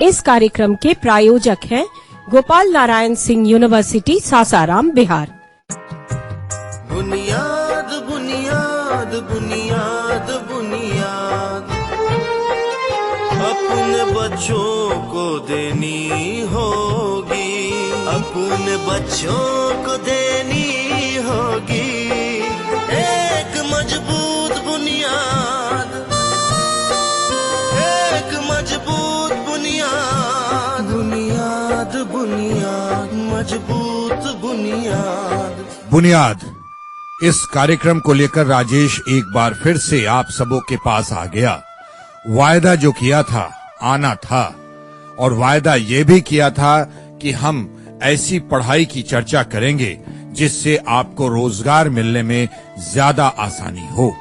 इस कार्यक्रम के प्रायोजक हैं गोपाल नारायण सिंह यूनिवर्सिटी सासाराम बिहार। बुनियाद बुनियाद बुनियाद बुनियाद अपने बच्चों को देनी होगी, अपने बच्चों को देनी होगी एक मजबूत बुनियाद, एक मजबूत बुनियाद, बुनियाद बुनियाद मजबूत बुनियाद। बुनियाद इस कार्यक्रम को लेकर राजेश एक बार फिर से आप सबों के पास आ गया। वायदा जो किया था आना था, और वायदा ये भी किया था कि हम ऐसी पढ़ाई की चर्चा करेंगे जिससे आपको रोजगार मिलने में ज्यादा आसानी हो।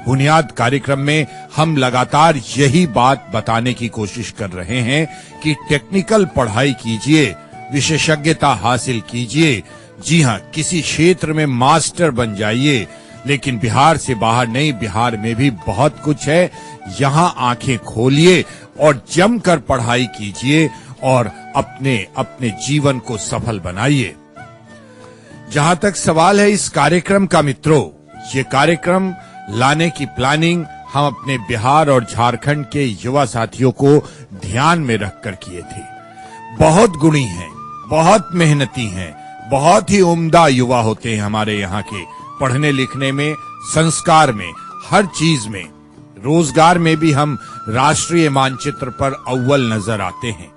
बुनियाद कार्यक्रम में हम लगातार यही बात बताने की कोशिश कर रहे हैं कि टेक्निकल पढ़ाई कीजिए, विशेषज्ञता हासिल कीजिए, जी हाँ, किसी क्षेत्र में मास्टर बन जाइए। लेकिन बिहार से बाहर नहीं, बिहार में भी बहुत कुछ है। यहाँ आंखें खोलिए और जमकर पढ़ाई कीजिए और अपने अपने जीवन को सफल बनाइए। जहां तक सवाल है इस कार्यक्रम का मित्रों, ये कार्यक्रम लाने की प्लानिंग हम अपने बिहार और झारखंड के युवा साथियों को ध्यान में रखकर किए थे। बहुत गुणी हैं, बहुत मेहनती हैं, बहुत ही उम्दा युवा होते हैं हमारे यहाँ के, पढ़ने लिखने में, संस्कार में, हर चीज में। रोजगार में भी हम राष्ट्रीय मानचित्र पर अव्वल नजर आते हैं।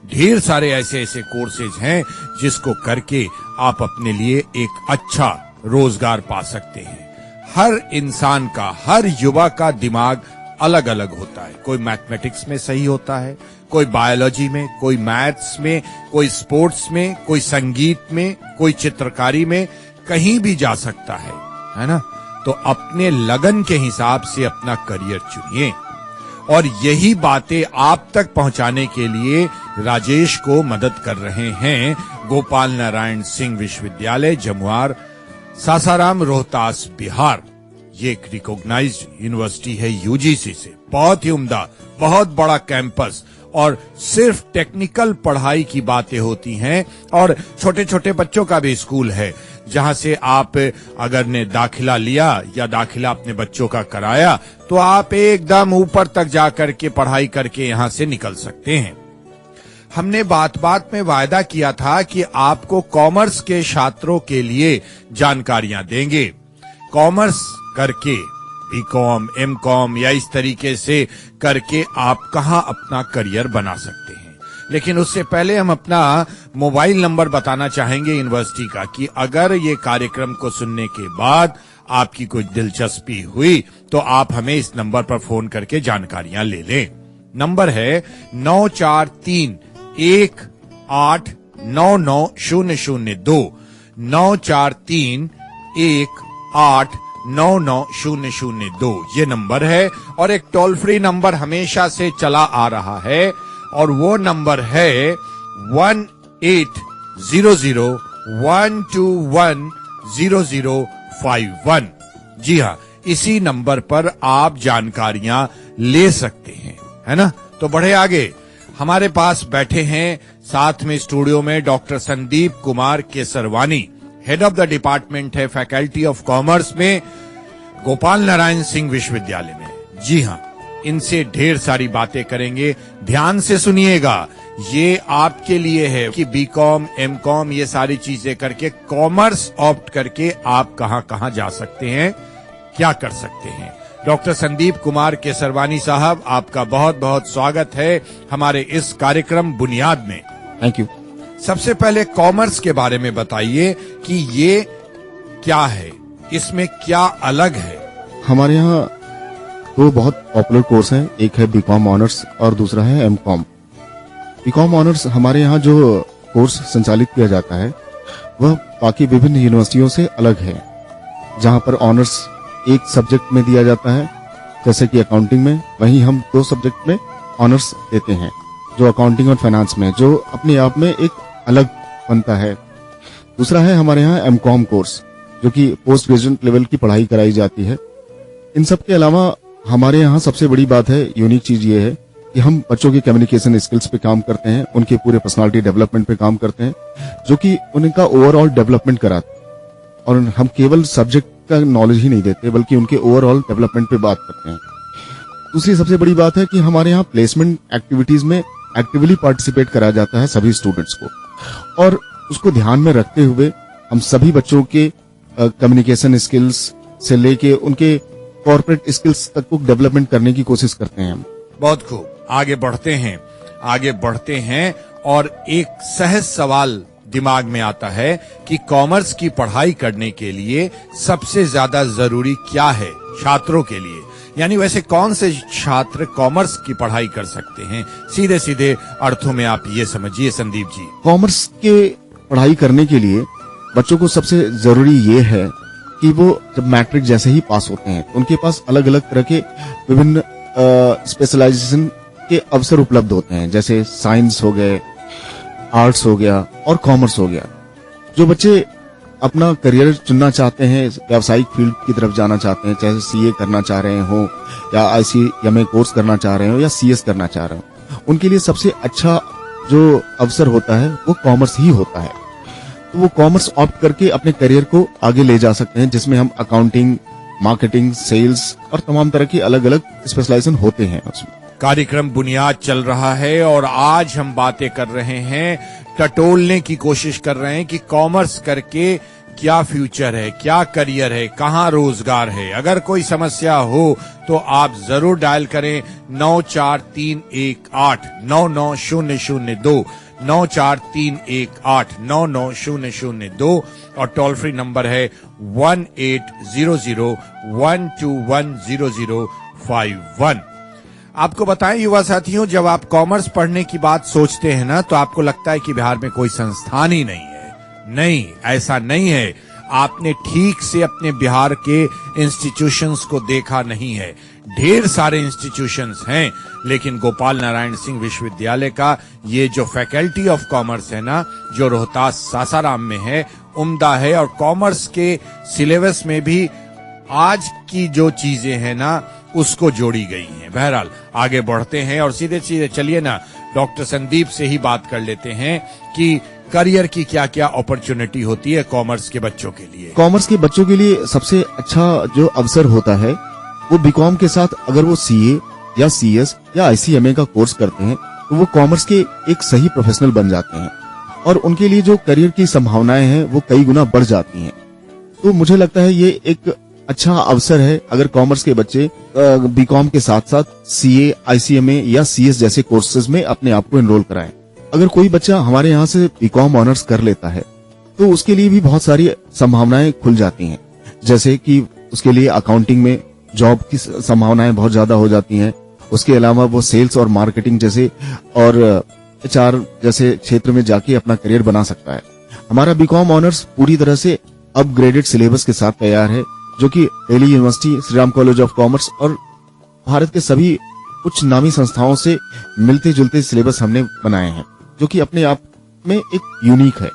ढेर सारे ऐसे ऐसे कोर्सेज हैं जिसको करके आप अपने लिए एक अच्छा रोजगार पा सकते हैं। हर इंसान का, हर युवा का दिमाग अलग अलग होता है। कोई मैथमेटिक्स में सही होता है, कोई बायोलॉजी में, कोई मैथ्स में, कोई स्पोर्ट्स में, कोई संगीत में, कोई चित्रकारी में, कहीं भी जा सकता है ना? तो अपने लगन के हिसाब से अपना करियर चुनिए। और यही बातें आप तक पहुंचाने के लिए राजेश को मदद कर रहे हैं गोपाल नारायण सिंह विश्वविद्यालय जमुआर, सासाराम, रोहतास, बिहार। ये एक रिकॉग्नाइज्ड यूनिवर्सिटी है यूजीसी से, बहुत ही उम्दा, बहुत बड़ा कैंपस, और सिर्फ टेक्निकल पढ़ाई की बातें होती हैं। और छोटे छोटे बच्चों का भी स्कूल है, जहां से आप अगर ने दाखिला लिया या दाखिला अपने बच्चों का कराया तो आप एकदम ऊपर तक जाकर के पढ़ाई करके यहां से निकल सकते हैं। हमने बात बात में वायदा किया था कि आपको कॉमर्स के छात्रों के लिए जानकारियां देंगे। कॉमर्स करके बीकॉम, एमकॉम या इस तरीके से करके आप कहां अपना करियर बना सकते हैं। लेकिन उससे पहले हम अपना मोबाइल नंबर बताना चाहेंगे यूनिवर्सिटी का, कि अगर ये कार्यक्रम को सुनने के बाद आपकी कोई दिलचस्पी हुई तो आप हमें इस नंबर पर फोन करके जानकारियां ले लें। नंबर है 9431899002, 9431899002 ये नंबर है। और एक टोल फ्री नंबर हमेशा से चला आ रहा है, और वो नंबर है 180012100051। जी हाँ, इसी नंबर पर आप जानकारियां ले सकते हैं, है ना? तो बढ़े आगे। हमारे पास बैठे हैं साथ में स्टूडियो में doctor Sandeep Kumar Kesarwani, head of the department है फैकल्टी ऑफ कॉमर्स में गोपाल नारायण सिंह विश्वविद्यालय में। जी हाँ, इनसे ढेर सारी बातें करेंगे। ध्यान से सुनिएगा, ये आपके लिए है कि बीकॉम, एमकॉम ये सारी चीजें करके कॉमर्स ऑप्ट करके आप कहां कहां जा सकते हैं, क्या कर सकते हैं। डॉक्टर संदीप कुमार केसरवानी साहब, आपका बहुत बहुत स्वागत है हमारे इस कार्यक्रम बुनियाद में। Thank you. सबसे पहले कॉमर्स के बारे में बताइए कि ये क्या है, इसमें क्या अलग है? हमारे यहाँ दो बहुत पॉपुलर कोर्स हैं, एक है बीकॉम ऑनर्स और दूसरा है एमकॉम। बीकॉम ऑनर्स हमारे यहाँ जो कोर्स संचालित किया जाता है वह बाकी विभिन्न यूनिवर्सिटियों से अलग है, जहाँ पर ऑनर्स एक सब्जेक्ट में दिया जाता है, जैसे कि अकाउंटिंग में, वहीं हम 2 सब्जेक्ट में ऑनर्स देते हैं, जो अकाउंटिंग और फाइनेंस में, जो अपने आप में एक अलग बनता है। दूसरा है हमारे यहाँ एमकॉम कोर्स, जो कि पोस्ट ग्रेजुएट लेवल की पढ़ाई कराई जाती है। इन सब के अलावा हमारे यहाँ सबसे बड़ी बात है, यूनिक चीज ये है कि हम बच्चों के कम्युनिकेशन स्किल्स पे काम करते हैं, उनके पूरे पर्सनालिटी डेवलपमेंट पे काम करते हैं, जो कि उनका ओवरऑल डेवलपमेंट कराते हैं। और हम केवल सब्जेक्ट का नॉलेज ही नहीं देते बल्कि उनके ओवरऑल डेवलपमेंट पे बात करते हैं। दूसरी सबसे बड़ी बात है कि हमारे यहाँ प्लेसमेंट एक्टिविटीज में एक्टिवली पार्टिसिपेट कराया जाता है सभी स्टूडेंट्स को, और उसको ध्यान में रखते हुए हम सभी बच्चों के कम्युनिकेशन स्किल्स से लेके उनके कॉर्पोरेट स्किल्स तक को डेवलपमेंट करने की कोशिश करते हैं हम। बहुत खूब, आगे बढ़ते हैं और एक सहज सवाल दिमाग में आता है कि कॉमर्स की पढ़ाई करने के लिए सबसे ज्यादा जरूरी क्या है छात्रों के लिए, यानी वैसे कौन से छात्र कॉमर्स की पढ़ाई कर सकते हैं? सीधे सीधे अर्थों में आप ये समझिए संदीप जी। कॉमर्स के पढ़ाई करने के लिए बच्चों को सबसे जरूरी ये है कि वो जब मैट्रिक जैसे ही पास होते हैं तो उनके पास अलग अलग तरह के विभिन्न स्पेशलाइजेशन के अवसर उपलब्ध होते हैं, जैसे साइंस हो गए, आर्ट्स हो गया और कॉमर्स हो गया। जो बच्चे अपना करियर चुनना चाहते हैं, व्यावसायिक फील्ड की तरफ जाना चाहते हैं, चाहे सीए करना चाह रहे हो या आईसीएमए कोर्स करना चाह रहे हो या सीएस करना चाह रहे हो, उनके लिए सबसे अच्छा जो अवसर होता है वो कॉमर्स ही होता है। तो वो कॉमर्स ऑप्ट करके अपने करियर को आगे ले जा सकते हैं, जिसमें हम अकाउंटिंग, मार्केटिंग, सेल्स और तमाम तरह की अलग अलग स्पेशलाइजेशन होते हैं उसमें। कार्यक्रम बुनियाद चल रहा है और आज हम बातें कर रहे हैं, टटोलने की कोशिश कर रहे हैं कि कॉमर्स करके क्या फ्यूचर है, क्या करियर है, कहाँ रोजगार है। अगर कोई समस्या हो तो आप जरूर डायल करें 9431899002, 9431899002 और टोल फ्री नंबर है 180012100051। आपको बताएं युवा साथियों, जब आप कॉमर्स पढ़ने की बात सोचते हैं ना तो आपको लगता है कि बिहार में कोई संस्थान ही नहीं है। नहीं, ऐसा नहीं है। आपने ठीक से अपने बिहार के इंस्टीट्यूशंस को देखा नहीं है। ढेर सारे इंस्टीट्यूशंस हैं, लेकिन गोपाल नारायण सिंह विश्वविद्यालय का ये जो फैकल्टी ऑफ कॉमर्स है ना, जो रोहतास सासाराम में है, उम्दा है। और कॉमर्स के सिलेबस में भी आज की जो चीजें हैं ना उसको जोड़ी गई हैं। बहरहाल आगे बढ़ते हैं और सीधे सीधे चलिए ना डॉक्टर संदीप से ही बात कर लेते हैं कि करियर की क्या क्या अपॉर्चुनिटी होती है कॉमर्स के बच्चों के लिए। कॉमर्स के बच्चों के लिए सबसे अच्छा जो अवसर होता है वो बीकॉम के साथ अगर वो सीए या सीएस या आईसीएमए का कोर्स करते हैं तो वो कॉमर्स के एक सही प्रोफेशनल बन जाते हैं और उनके लिए जो करियर की संभावनाएं हैं वो कई गुना बढ़ जाती हैं। तो मुझे लगता है ये एक अच्छा अवसर है अगर कॉमर्स के बच्चे बीकॉम के साथ साथ सीए, आईसीएमए या सीएस जैसे कोर्सेज में अपने आप को एनरोल कराएं। अगर कोई बच्चा हमारे यहाँ से बीकॉम ऑनर्स कर लेता है तो उसके लिए भी बहुत सारी संभावनाएं खुल जाती हैं, जैसे कि उसके लिए अकाउंटिंग में जॉब की संभावनाएं बहुत ज्यादा हो जाती हैं। उसके अलावा वो सेल्स और मार्केटिंग जैसे और एचआर जैसे क्षेत्र में जाके अपना करियर बना सकता है। हमारा बीकॉम ऑनर्स पूरी तरह से अपग्रेडेड सिलेबस के साथ तैयार है, जो कि Delhi university, Shri Ram college of commerce और भारत के सभी उच्च नामी संस्थाओं से मिलते जुलते सिलेबस हमने बनाए हैं, जो कि अपने आप में एक यूनिक है।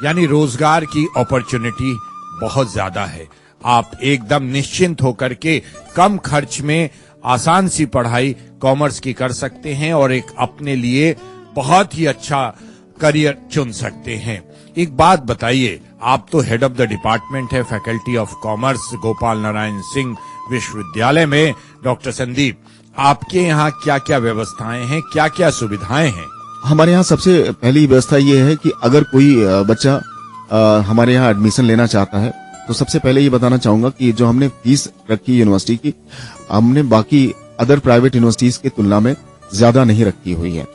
यानी रोजगार की अपॉर्चुनिटी बहुत ज्यादा है। आप एकदम निश्चिंत होकर के कम खर्च में आसान सी पढ़ाई कॉमर्स की कर सकते हैं और एक अपने लिए बहुत ही अच्छा करियर चुन सकते हैं। एक बात बताइए, आप तो हेड ऑफ द डिपार्टमेंट है faculty of commerce Gopal Narayan Singh विश्वविद्यालय में। डॉक्टर संदीप, आपके यहाँ क्या क्या व्यवस्थाएं हैं, क्या क्या सुविधाएं हैं? हमारे यहाँ सबसे पहली व्यवस्था ये है कि अगर कोई बच्चा हमारे यहाँ एडमिशन लेना चाहता है तो सबसे पहले ये बताना चाहूंगा कि जो हमने फीस रखी यूनिवर्सिटी की, हमने बाकी अदर प्राइवेट यूनिवर्सिटीज की तुलना में ज्यादा नहीं रखी हुई है।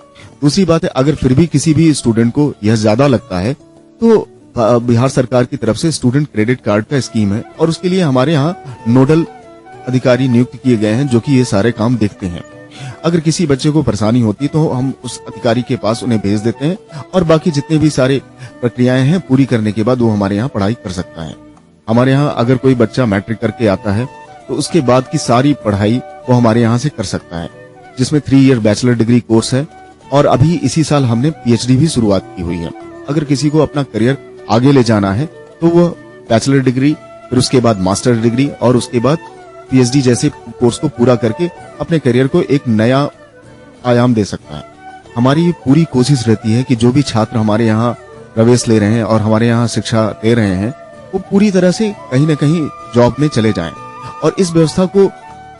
दूसरी बात है, अगर फिर भी किसी भी स्टूडेंट को यह ज्यादा लगता है तो बिहार सरकार की तरफ से स्टूडेंट क्रेडिट कार्ड का स्कीम है और उसके लिए हमारे यहाँ नोडल अधिकारी नियुक्त किए गए हैं, जो कि ये सारे काम देखते हैं। अगर किसी बच्चे को परेशानी होती तो हम उस अधिकारी के पास उन्हें भेज देते हैं और बाकी जितने भी सारे प्रक्रियाएं हैं पूरी करने के बाद वो हमारे यहाँ पढ़ाई कर सकता है। हमारे यहाँ अगर कोई बच्चा मैट्रिक करके आता है तो उसके बाद की सारी पढ़ाई वो हमारे यहाँ से कर सकता है, जिसमें 3 ईयर बैचलर डिग्री कोर्स है और अभी इसी साल हमने पीएचडी भी शुरुआत की हुई है। अगर किसी को अपना करियर आगे ले जाना है तो वो बैचलर डिग्री, फिर उसके बाद मास्टर डिग्री और उसके बाद पीएचडी जैसे कोर्स को पूरा करके अपने करियर को एक नया आयाम दे सकता है। हमारी पूरी कोशिश रहती है कि जो भी छात्र हमारे यहाँ प्रवेश ले रहे हैं और हमारे यहाँ शिक्षा ले रहे हैं, वो पूरी तरह से कहीं न कहीं जॉब में चले जाएं। और इस व्यवस्था को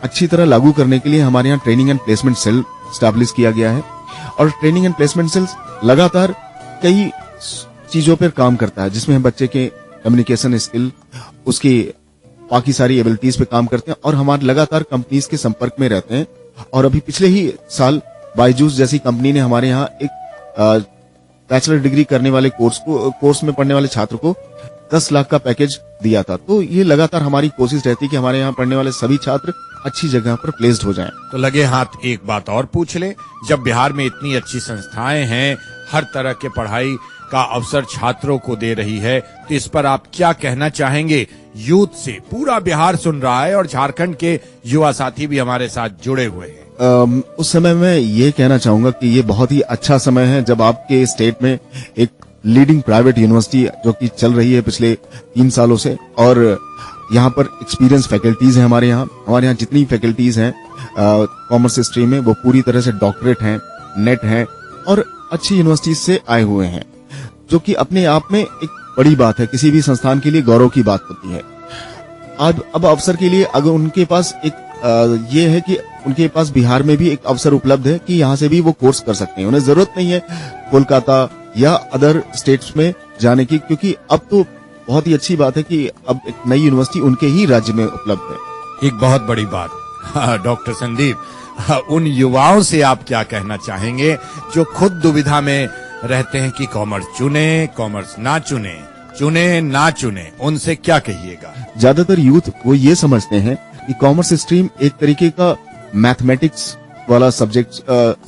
अच्छी तरह लागू करने के लिए हमारे यहाँ training and placement cell establish किया गया है। और ट्रेनिंग एंड प्लेसमेंट सेल्स लगातार कई चीजों पर काम करता है, जिसमें हम बच्चे के कम्युनिकेशन स्किल, उसकी बाकी सारी एबिलिटीज पे काम करते हैं और हमारे लगातार कंपनीज के संपर्क में रहते हैं। और अभी पिछले ही साल बायजूस जैसी कंपनी ने हमारे यहाँ एक बैचलर डिग्री करने वाले कोर्स में पढ़ने वाले छात्र को 10 लाख का पैकेज दिया था। तो ये लगातार हमारी कोशिश रहती है कि हमारे यहाँ पढ़ने वाले सभी छात्र अच्छी जगह पर प्लेस्ड हो जाएं। तो लगे हाथ एक बात और पूछ ले, जब बिहार में इतनी अच्छी संस्थाएं हैं, हर तरह के पढ़ाई का अवसर छात्रों को दे रही है, तो इस पर आप क्या कहना चाहेंगे यूथ से? पूरा बिहार सुन रहा है और झारखंड के युवा साथी भी हमारे साथ जुड़े हुए हैं। उस समय में ये कहना चाहूंगा कि ये बहुत ही अच्छा समय है जब आपके स्टेट में एक लीडिंग प्राइवेट यूनिवर्सिटी जो कि चल रही है पिछले 3 सालों से, और यहाँ पर एक्सपीरियंस फैकल्टीज हैं। हमारे यहाँ जितनी फैकल्टीज हैं कॉमर्स स्ट्रीम में, वो पूरी तरह से डॉक्टरेट हैं, नेट हैं और अच्छी यूनिवर्सिटीज से आए हुए हैं, जो कि अपने आप में एक बड़ी बात है। किसी भी संस्थान के लिए गौरव की बात होती है। आज अब अवसर के लिए अगर उनके पास एक ये है कि उनके पास बिहार में भी एक अवसर उपलब्ध है कि यहाँ से भी वो कोर्स कर सकते हैं। उन्हें जरूरत नहीं है कोलकाता या अदर स्टेट्स में जाने की, क्योंकि अब तो बहुत ही अच्छी बात है कि अब एक नई यूनिवर्सिटी उनके ही राज्य में उपलब्ध है। एक बहुत बड़ी बात। डॉक्टर संदीप, उन युवाओं से आप क्या कहना चाहेंगे जो खुद दुविधा में रहते हैं कि कॉमर्स चुने, कॉमर्स ना चुने, चुने ना चुने, उनसे क्या कहिएगा? ज्यादातर यूथ वो ये समझते हैं कि कॉमर्स स्ट्रीम एक तरीके का मैथमेटिक्स वाला सब्जेक्ट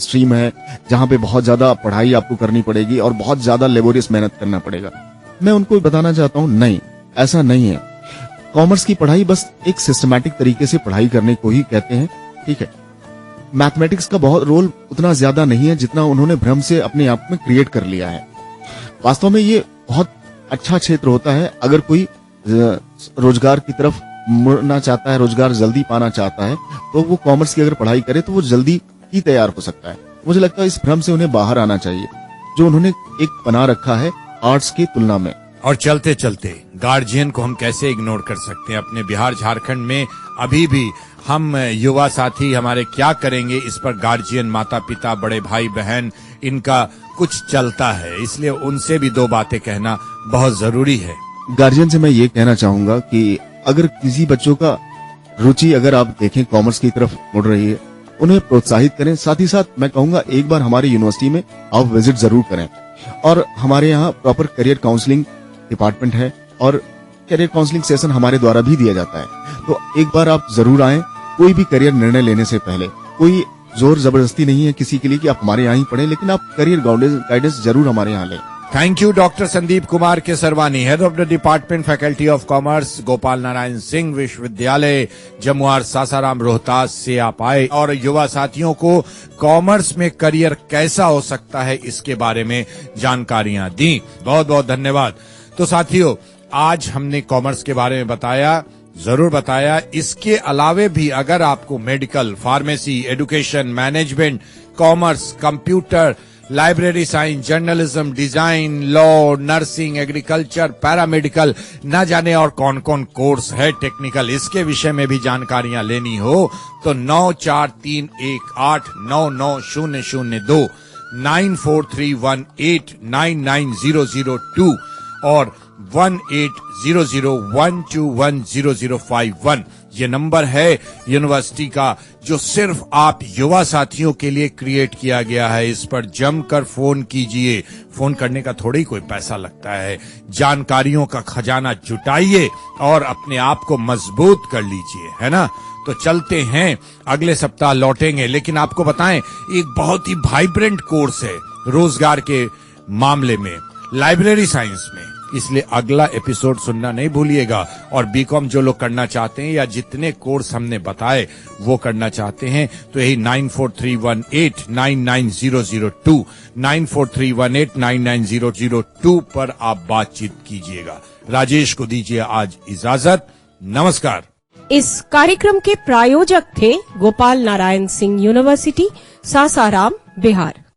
स्ट्रीम है, जहाँ पे बहुत ज्यादा पढ़ाई आपको करनी पड़ेगी और बहुत ज्यादा लेबोरियस मेहनत करना पड़ेगा। मैं उनको बताना चाहता हूँ, नहीं, ऐसा नहीं है। कॉमर्स की पढ़ाई बस एक सिस्टमैटिक तरीके से पढ़ाई करने को ही कहते हैं, ठीक है। मैथमेटिक्स का बहुत रोल उतना ज्यादा नहीं है जितना उन्होंने भ्रम से अपने आप में क्रिएट कर लिया है। वास्तव में ये बहुत अच्छा क्षेत्र होता है। अगर कोई रोजगार की तरफ मुड़ना चाहता है, रोजगार जल्दी पाना चाहता है, तो वो कॉमर्स की अगर पढ़ाई करे तो वो जल्दी ही तैयार हो सकता है। मुझे लगता है इस भ्रम से उन्हें बाहर आना चाहिए जो उन्होंने एक बना रखा है आर्ट्स की तुलना में। और चलते चलते गार्जियन को हम कैसे इग्नोर कर सकते हैं? अपने बिहार झारखंड में अभी भी हम युवा साथी हमारे क्या करेंगे, इस पर गार्जियन, माता पिता, बड़े भाई बहन, इनका कुछ चलता है। इसलिए उनसे भी 2 बातें कहना बहुत जरूरी है। गार्जियन से मैं ये कहना चाहूंगा कि अगर किसी बच्चों का रुचि अगर आप देखें कॉमर्स की तरफ मुड़ रही है, उन्हें प्रोत्साहित करें। साथ ही साथ मैं कहूंगा एक बार हमारी यूनिवर्सिटी में आप विजिट जरूर करें। और हमारे यहाँ प्रॉपर करियर काउंसलिंग डिपार्टमेंट है और करियर काउंसलिंग सेशन हमारे द्वारा भी दिया जाता है। तो एक बार आप जरूर आएं। कोई भी करियर निर्णय लेने से पहले कोई जोर जबरदस्ती नहीं है किसी के लिए कि आप हमारे यहाँ ही पढ़ें, लेकिन आप करियर गाइडेंस जरूर हमारे यहाँ लें। Thank you doctor Sandeep Kumar Kesarwani, head of the department faculty of commerce, Gopal Narayan Singh विश्वविद्यालय, जमुआर, सासाराम, रोहतास से आप आए और युवा साथियों को कॉमर्स में करियर कैसा हो सकता है इसके बारे में जानकारियां दी। बहुत बहुत धन्यवाद। तो साथियों, आज हमने कॉमर्स के बारे में बताया, जरूर बताया। इसके अलावे भी अगर आपको medical, pharmacy, education, management, commerce, computer, library science, journalism, design, law, nursing, agriculture, paramedical, न जाने और कौन कौन कोर्स है टेक्निकल, इसके विषय में भी जानकारियां लेनी हो तो 9438990002, 9431899002 और 1800121051 ये नंबर है यूनिवर्सिटी का, जो सिर्फ आप युवा साथियों के लिए क्रिएट किया गया है। इस पर जमकर फोन कीजिए। फोन करने का थोड़ी कोई पैसा लगता है। जानकारियों का खजाना जुटाइए और अपने आप को मजबूत कर लीजिए, है ना? तो चलते हैं, अगले सप्ताह लौटेंगे। लेकिन आपको बताएं, एक बहुत ही वाइब्रेंट कोर्स है रोजगार के मामले में, लाइब्रेरी साइंस में। इसलिए अगला एपिसोड सुनना नहीं भूलिएगा। और बीकॉम जो लोग करना चाहते हैं या जितने कोर्स हमने बताए वो करना चाहते हैं तो यही 9431899002, 9431899002 पर आप बातचीत कीजिएगा। राजेश को दीजिए आज इजाजत। नमस्कार। इस कार्यक्रम के प्रायोजक थे गोपाल नारायण सिंह यूनिवर्सिटी, सासाराम, बिहार।